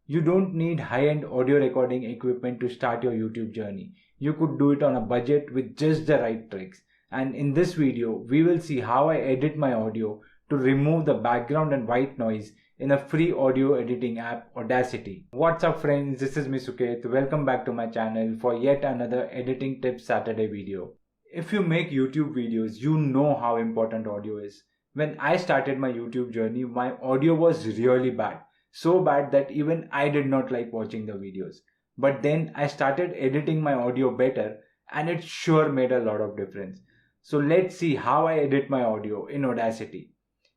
You don't need high-end audio recording equipment to start your YouTube journey. You could do it on a budget with just the right tricks. And in this video, we will see how I edit my audio to remove the background and white noise in a free audio editing app, Audacity. What's up friends, this is Suket. Welcome back to my channel for yet another Editing Tips Saturday video. If you make YouTube videos, you know how important audio is. When I started my YouTube journey, my audio was really bad. So bad that even I did not like watching the videos. But then I started editing my audio better and it sure made a lot of difference. So let's see how I edit my audio in Audacity.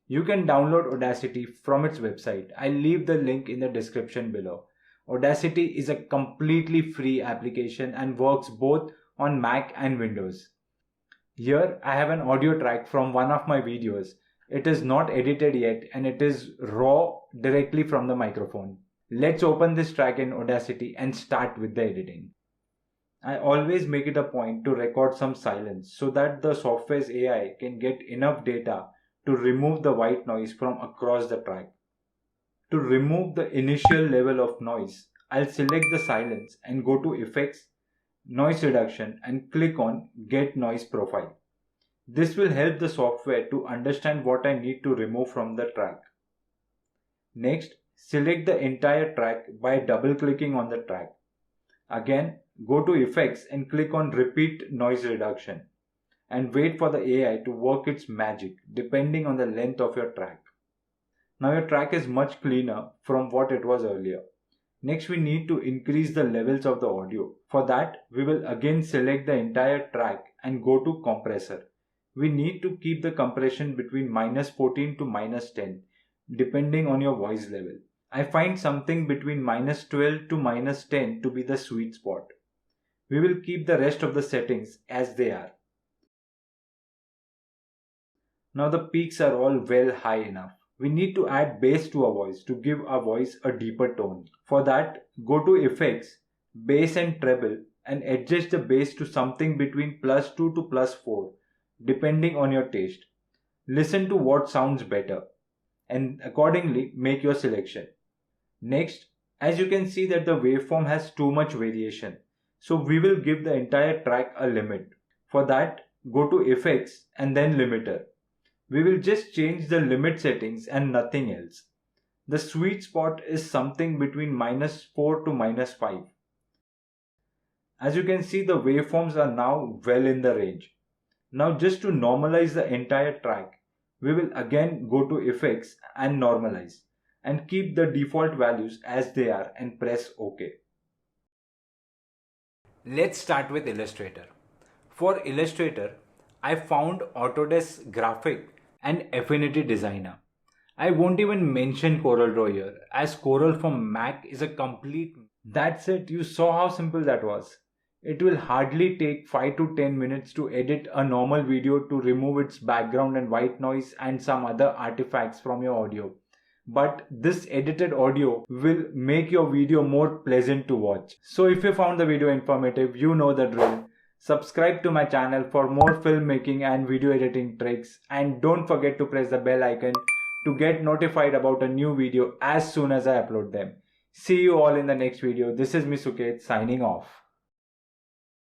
You can download Audacity from its website. I'll leave the link in the description below. Audacity is a completely free application and works both on Mac and Windows. Here I have an audio track from one of my videos. It is not edited yet and it is raw directly from the microphone. Let's open this track in Audacity and start with the editing. I always make it a point to record some silence so that the software's AI can get enough data to remove the white noise from across the track. To remove the initial level of noise, I'll select the silence and go to Effects, Noise Reduction and click on Get Noise Profile. This will help the software to understand what I need to remove from the track. Next, select the entire track by double-clicking on the track. Again, go to Effects and click on Repeat Noise Reduction and wait for the AI to work its magic depending on the length of your track. Now your track is much cleaner from what it was earlier. Next, we need to increase the levels of the audio. For that, we will again select the entire track and go to Compressor. We need to keep the compression between -14 to -10 depending on your voice level. I find something between -12 to -10 to be the sweet spot. We will keep the rest of the settings as they are. Now the peaks are all well high enough. We need to add bass to our voice to give our voice a deeper tone. For that, go to Effects, Bass and Treble and adjust the bass to something between +2 to +4 depending on your taste. Listen to what sounds better and accordingly make your selection. Next, as you can see that the waveform has too much variation, so we will give the entire track a limit. For that, go to Effects and then Limiter. We will just change the limit settings and nothing else. The sweet spot is something between -4 to -5. As you can see, the waveforms are now well in the range. Now just to normalize the entire track, we will again go to Effects and Normalize and keep the default values as they are and press OK. Let's start with Illustrator. For Illustrator, I found Autodesk Graphic and Affinity Designer. I won't even mention CorelDRAW here as Corel from Mac is a complete... That's it, you saw how simple that was. It will hardly take 5 to 10 minutes to edit a normal video to remove its background and white noise and some other artifacts from your audio. But this edited audio will make your video more pleasant to watch. So if you found the video informative, you know the drill. Subscribe to my channel for more filmmaking and video editing tricks and don't forget to press the bell icon to get notified about a new video as soon as I upload them. See you all in the next video. This is Suket signing off.